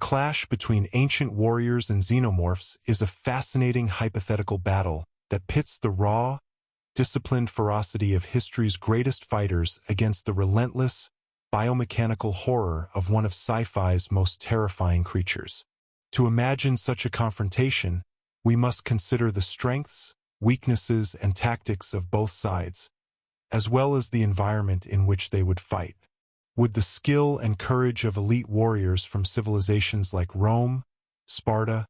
clash between ancient warriors and xenomorphs is a fascinating hypothetical battle that pits the raw, disciplined ferocity of history's greatest fighters against the relentless, biomechanical horror of one of sci-fi's most terrifying creatures. To imagine such a confrontation, we must consider the strengths, weaknesses, and tactics of both sides, as well as the environment in which they would fight. Would the skill and courage of elite warriors from civilizations like Rome, Sparta,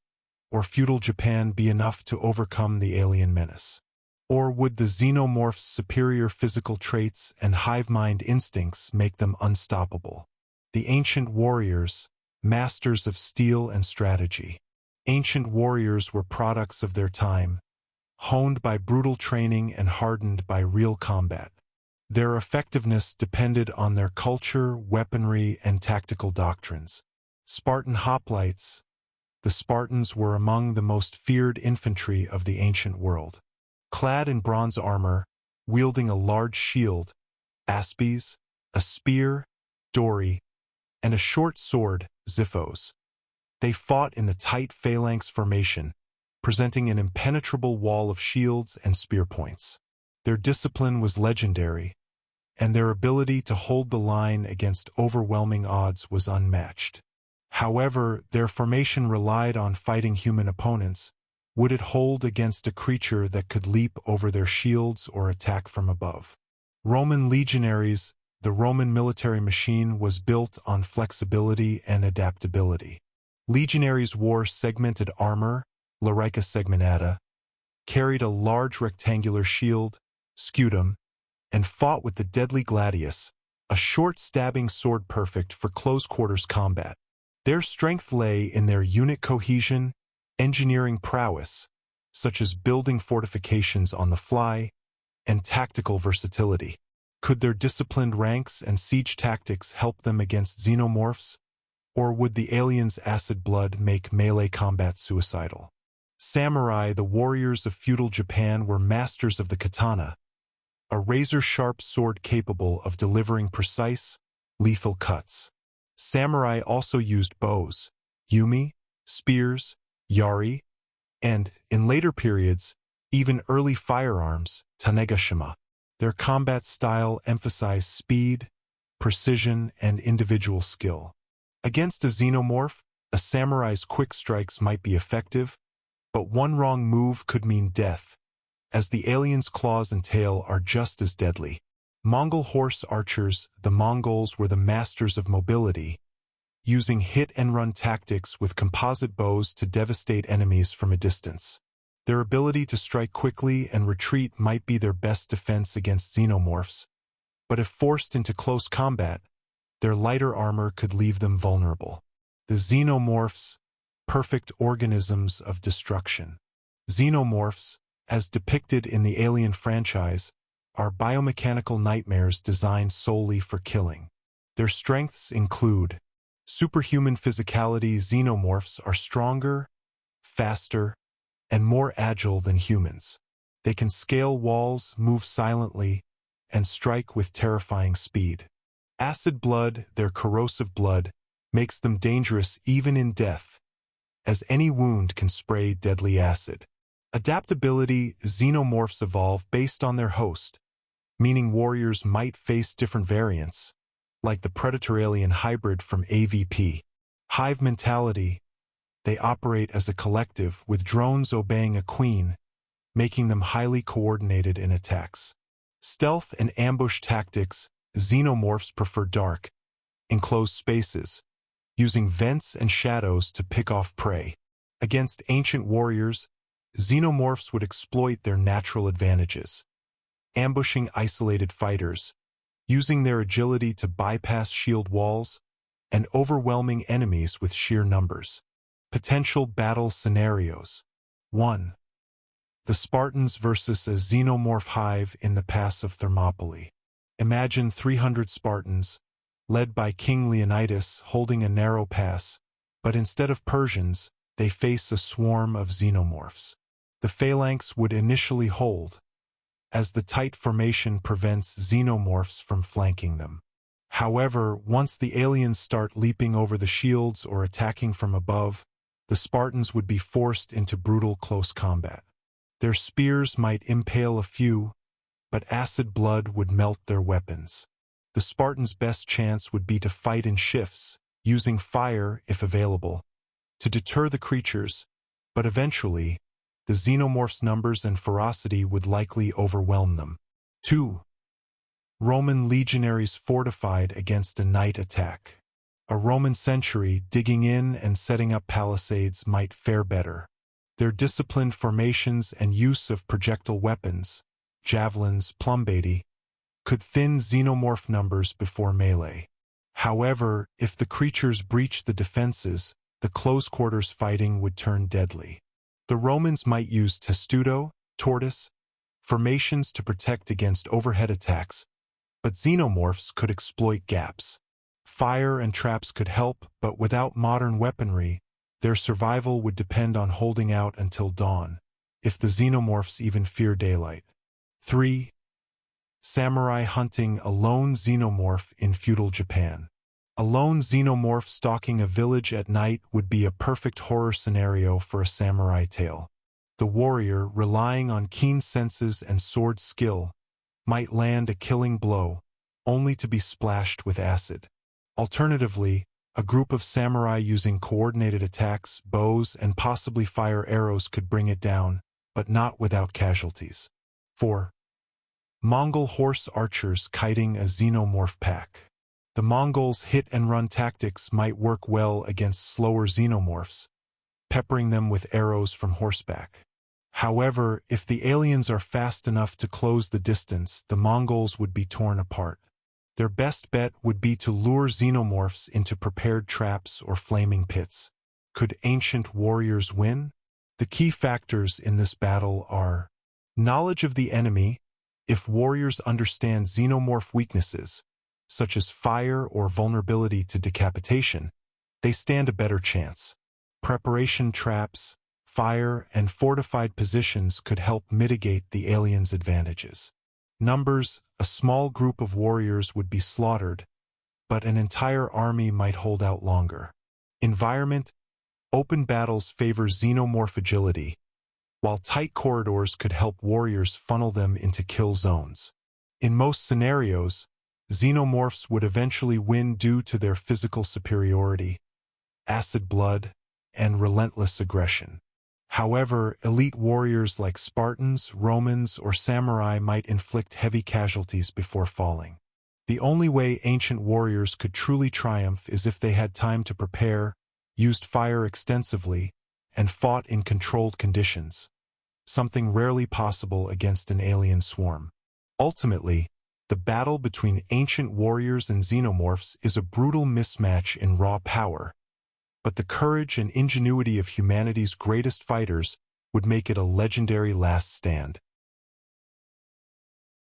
or feudal Japan be enough to overcome the alien menace? Or would the xenomorph's superior physical traits and hive-mind instincts make them unstoppable? The ancient warriors, masters of steel and strategy. Ancient warriors were products of their time, honed by brutal training and hardened by real combat. Their effectiveness depended on their culture, weaponry, and tactical doctrines. Spartan hoplites, the Spartans were among the most feared infantry of the ancient world. Clad in bronze armor, wielding a large shield, aspes, a spear, dory, and a short sword, xiphos. They fought in the tight phalanx formation, presenting an impenetrable wall of shields and spear points. Their discipline was legendary, and their ability to hold the line against overwhelming odds was unmatched. However, their formation relied on fighting human opponents. Would it hold against a creature that could leap over their shields or attack from above? Roman legionaries, the Roman military machine, was built on flexibility and adaptability. Legionaries wore segmented armor, larica segmentata, carried a large rectangular shield, scutum, and fought with the deadly gladius, a short stabbing sword perfect for close-quarters combat. Their strength lay in their unit cohesion, engineering prowess, such as building fortifications on the fly, and tactical versatility. Could their disciplined ranks and siege tactics help them against xenomorphs, or would the aliens' acid blood make melee combat suicidal? Samurai, the warriors of feudal Japan, were masters of the katana, a razor-sharp sword capable of delivering precise, lethal cuts. Samurai also used bows, yumi, spears, yari, and, in later periods, even early firearms, tanegashima. Their combat style emphasized speed, precision, and individual skill. Against a xenomorph, a samurai's quick strikes might be effective, but one wrong move could mean death, as the alien's claws and tail are just as deadly. Mongol Horse Archers, the Mongols, were the masters of mobility, using hit-and-run tactics with composite bows to devastate enemies from a distance. Their ability to strike quickly and retreat might be their best defense against xenomorphs, but if forced into close combat, their lighter armor could leave them vulnerable. The xenomorphs, perfect organisms of destruction. Xenomorphs, as depicted in the Alien franchise, are biomechanical nightmares designed solely for killing. Their strengths include superhuman physicality. Xenomorphs are stronger, faster, and more agile than humans. They can scale walls, move silently, and strike with terrifying speed. Acid blood, their corrosive blood, makes them dangerous even in death, as any wound can spray deadly acid. Adaptability. Xenomorphs evolve based on their host, meaning warriors might face different variants, like the predator-alien hybrid from AVP. Hive mentality. They operate as a collective, with drones obeying a queen, making them highly coordinated in attacks. Stealth and ambush tactics. Xenomorphs prefer dark, enclosed spaces, using vents and shadows to pick off prey. Against ancient warriors, xenomorphs would exploit their natural advantages, ambushing isolated fighters, using their agility to bypass shield walls, and overwhelming enemies with sheer numbers. Potential battle scenarios. 1. The Spartans versus a xenomorph hive in the Pass of Thermopylae. Imagine 300 Spartans, led by King Leonidas, holding a narrow pass, but instead of Persians, they face a swarm of xenomorphs. The phalanx would initially hold, as the tight formation prevents xenomorphs from flanking them. However, once the aliens start leaping over the shields or attacking from above, the Spartans would be forced into brutal close combat. Their spears might impale a few, but acid blood would melt their weapons. The Spartans' best chance would be to fight in shifts, using fire if available, to deter the creatures, but eventually, the Xenomorphs' numbers and ferocity would likely overwhelm them. 2. Roman legionaries fortified against a night attack. A Roman century digging in and setting up palisades might fare better. Their disciplined formations and use of projectile weapons, javelins, plumbati, could thin xenomorph numbers before melee. However, if the creatures breached the defenses, the close-quarters fighting would turn deadly. The Romans might use testudo, tortoise, formations to protect against overhead attacks, but xenomorphs could exploit gaps. Fire and traps could help, but without modern weaponry, their survival would depend on holding out until dawn, if the xenomorphs even fear daylight. 3. Samurai hunting a lone xenomorph in feudal Japan. A lone xenomorph stalking a village at night would be a perfect horror scenario for a samurai tale. The warrior, relying on keen senses and sword skill, might land a killing blow, only to be splashed with acid. Alternatively, a group of samurai using coordinated attacks, bows, and possibly fire arrows could bring it down, but not without casualties. 4. Mongol Horse Archers kiting a xenomorph pack. The Mongols' hit-and-run tactics might work well against slower xenomorphs, peppering them with arrows from horseback. However, if the aliens are fast enough to close the distance, the Mongols would be torn apart. Their best bet would be to lure xenomorphs into prepared traps or flaming pits. Could ancient warriors win? The key factors in this battle are knowledge of the enemy. If warriors understand xenomorph weaknesses, such as fire or vulnerability to decapitation, they stand a better chance. Preparation traps, fire, and fortified positions could help mitigate the aliens' advantages. Numbers, a small group of warriors would be slaughtered, but an entire army might hold out longer. Environment, open battles favor xenomorph agility, while tight corridors could help warriors funnel them into kill zones. In most scenarios, xenomorphs would eventually win due to their physical superiority, acid blood, and relentless aggression. However, elite warriors like Spartans, Romans, or samurai might inflict heavy casualties before falling. The only way ancient warriors could truly triumph is if they had time to prepare, used fire extensively, and fought in controlled conditions, something rarely possible against an alien swarm. Ultimately, the battle between ancient warriors and xenomorphs is a brutal mismatch in raw power, but the courage and ingenuity of humanity's greatest fighters would make it a legendary last stand.